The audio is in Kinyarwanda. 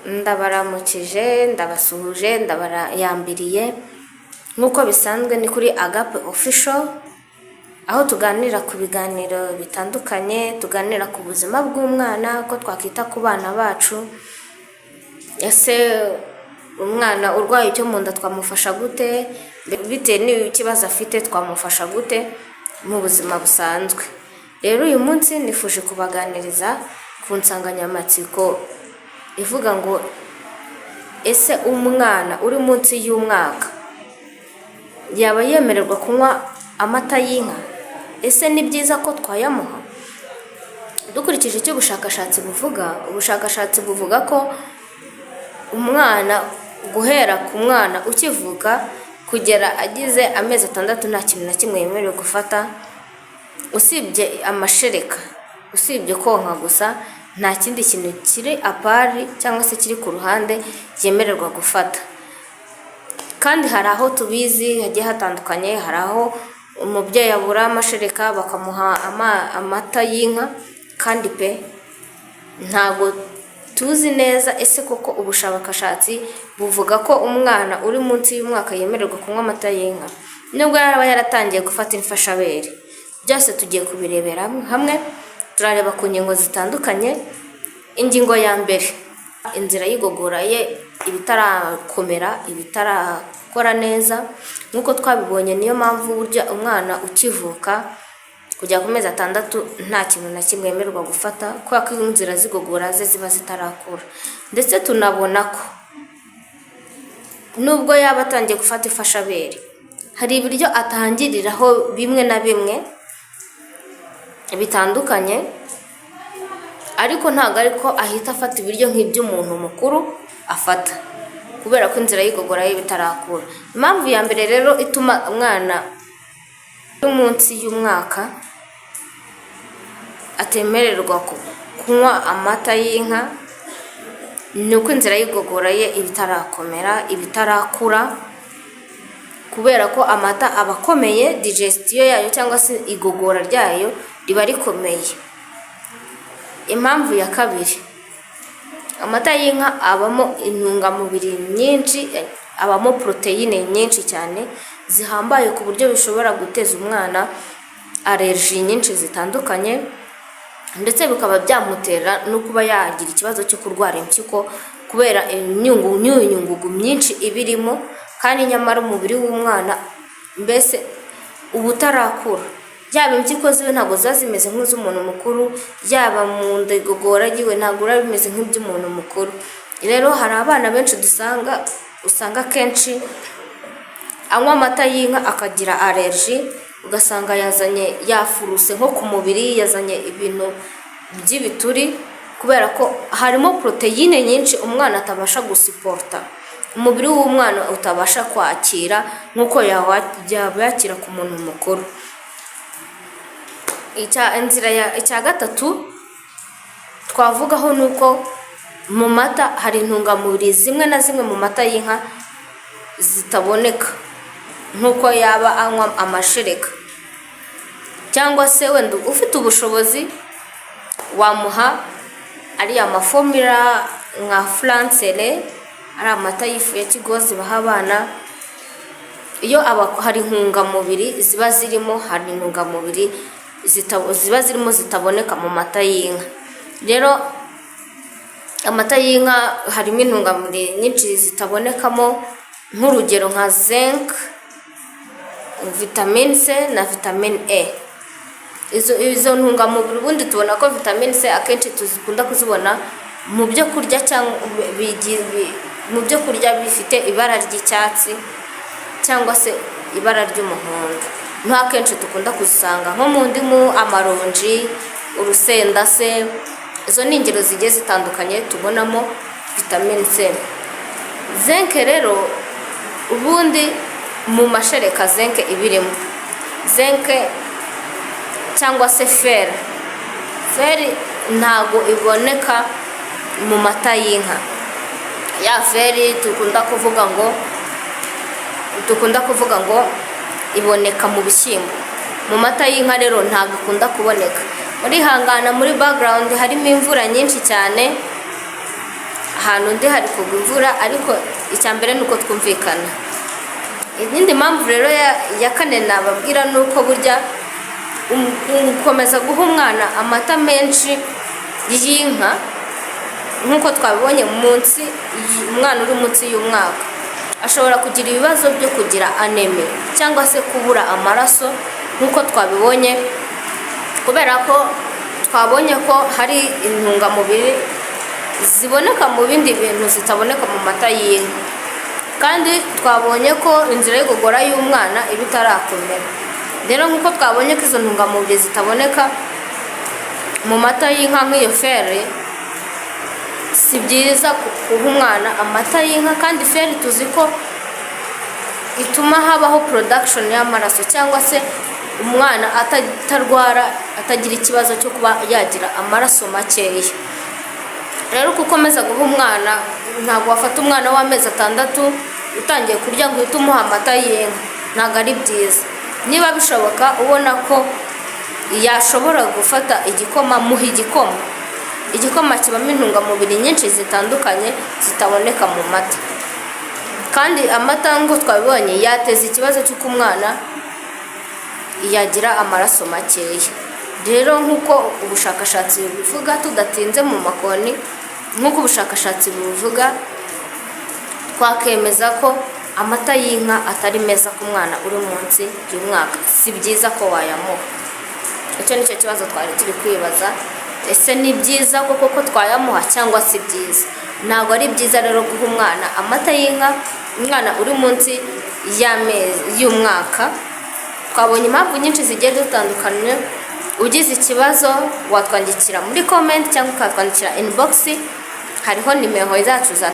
Ndabaramukije, ndabasuhuje, ndabarayambiriye nk'uko bisanzwe ni kuri Agape Official, aho tuganira ku biganiro bitandukanye, tuganira ku buzima bw'umwana, ko twakwita ku bana bacu. Ese umwana urwaye icyo mu nda twamufasha gute, bitewe n'ikibazo afite twamufasha gute mu buzima busanzwe. Rero uyu munsi nifuje kubaganiriza ku nsanganyamatsiko ivuga ngo ese umwana uri munsi y'umwaka yaba yemererwa kunywa amata y'inka? Ese ni byiza ko twayamuha? Dukurikije icyo ubushakashatsi buvuga ko umwana guhera ku mwana ukivuka kugera agize amezi 6 nta kintu na kimwe yemerewe gufata, usibye amashereka, usibye konka gusa, nta kindi kintu kiri apari cyangwa se kiri ku ruhande yemererwa gufata. Kandi hari aho tubizi hagiye hatandukanye, hari aho umubyeyi abura amashereka bakamuha amata y'inka, kandi pe ntago tuzi neza ese koko ubushakashatsi buvuga ko umwana uri munsi y'umwaka yemererwa kunywa amata y'inka nubwo yaraba yaratangiye gufata imfashabere. Byose tugiye kubirebera hamwe, turareba ku ngingo zitandukanye. Ingingo ya mbere, inzira y'igogora ye ibitarakomera, ibitarakora neza nk'uko twabibonye. Niyo mpamvu burya umwana ukivuka kujya ku mezi 6 nta kintu na kimwe yemererwa gufata, kubera ko inzira z'igogora ze ziba zitarakura. Ndetse tunabona ko nubwo yaba atangiye gufata ifashabere, hari ibiryo atangiriraho bimwe na bimwe bitandukanye, ariko ntabwo ariko ahita afata ibiryo nk'iby'umuntu mukuru afata, kubera ko inzira y'igogora ye bitarakura. Impamvu ya mbere rero ituma umwana uri munsi y'umwaka atemererwa kunywa amata y'inka ni uko inzira y'igogora ye ibitarakomera, ibitarakura, kubera ko amata aba akomeye, digestion yayo cyangwa se igogora ryayo riba rikomeye. Impamvu ya kabiri, amata y'inka abamo intungamubiri nyinshi, abamo proteine nyinshi cyane zihambaye ku buryo bishobora guteza umwana allergie nyinshi zitandukanye, ndetse bikaba byamutera no kuba yagira ikibazo cyo kurwara impyiko kubera imyunyungugu myinshi ibirimo. Kandi nyamara umubiri w'umwana mbese ubutarakura, yaba impyiko ziwe ntabwo zazimeze nk'iz'umuntu mukuru, yaba mu nda igogora ryiwe ntabwo biba bimeze nk'iby'umuntu mukuru. Rero hari abana benshi usanga kenshi anywa amata y'inka akagira allergie, ugasanga yazanye yafuruse nko ku mubiri, yazanye ibintu by'ibituri, kubera ko harimo proteine nyinshi umwana atabasha gusiporta, umubiri w'umwana utabasha kwakira nk'uko yakira ku muntu mukuru. Icya gatatu twavugaho ni uko mu mata hari intungamubiri zimwe na zimwe mu mata y'inka zitaboneka nk'uko yaba anywa amashereka, cyangwa se wenda ufite ubushobozi wamuha ariya mafomira nka Francere, ari amata y'ifu ya kigozi baha abana. Iyo hari intungamubiri ziba zirimo, hari intungamubiri ziba zirimo zitaboneka mu mata y'inka. Rero amata y'inka harimo intungamubiri nyinshi zitabonekamo, nk'urugero nka zinc, vitamine C na vitamine E. Izo ntungamubiri ubundi tubona ko vitamine C akenshi tuzikunda kuzibona mu byo kurya, cyangwa mu byo kurya bifite ibara ry'icyatsi cyangwa se ibara ry'umuhondo. Nto akenshi dukunda kuzisanga nko mu ndimu, amaronji, urusenda se. Izo ni ingero zigiye zitandukanye tubonamo vitamine C. Zinc rero ubundi mu mashereka zinc ibirimo, zinc cyangwa se fer ntago iboneka mu mata y'inka. Ya fer dukunda kuvuga ngo iboneka mu bishyimbo, mu mata y'inka rero ntago ikunda kuboneka. Muri hangana muri background harimo imvura nyinshi cyane, ahantu undi hari kugwa imvura, ariko icya mbere ni uko twumvikana. Indi mpamvu rero ya kane nababwira ni uko burya gukomeza guha umwana amata menshi y'inka nk'uko twabibonye munsi, umwana uri munsi y'umwaka ashobora kugira ibibazo byo kugira aneme cyangwa se kubura amaraso nk'uko twabibonye, kubera ko twabonye ko hari intungamubiri ziboneka mu bindi bintu zitaboneka mu mata y'inka, kandi twabonye ko inzira y'igogora y'umwana iba itarakomera. Rero nk'uko twabonye ko izo ntungamubiri zitaboneka mu mata y'inka nk'iyo feri, si byiza guha umwana amata y'inka, kandi feri tuzi ko ituma habaho production y'amaraso cyangwa se umwana atarwara, atagira ikibazo cyo kuba yagira amaraso makeya. Rero gukomeza guha umwana, ntabwo wafata umwana w'amezi 6 utangiye kurya ngo uhite umuha amata y'inka, ntabwo ari byiza. Niba bishoboka ubona ko yashobora gufata igikoma, muha igikoma. Igikoma kibamo intungamubiri nyinshi zitandukanye zitaboneka mu mata, kandi amata ngo twabibonye yateza ikibazo cy'uko umwana yagira amaraso makeya. Rero nk'uko ubushakashatsi bubivuga, tudatinze mu makoni, nk'uko ubushakashatsi bubivuga, twakemeza ko amata y'inka atari meza ku mwana uri munsi y'umwaka, si byiza ko wayamuha. Icyo nicyo kibazo twari turi kwibaza, ese ni byiza koko ko twayamuha cyangwa si byiza? Ntabwo ari byiza rero guha umwana amata y'inka, umwana uri munsi y'umwaka. Twabonye impamvu nyinshi zigiye dutandukanye. Ugize ikibazo watwandikira muri comment cyangwa ukatwandikira inbox, hariho nimero zacu za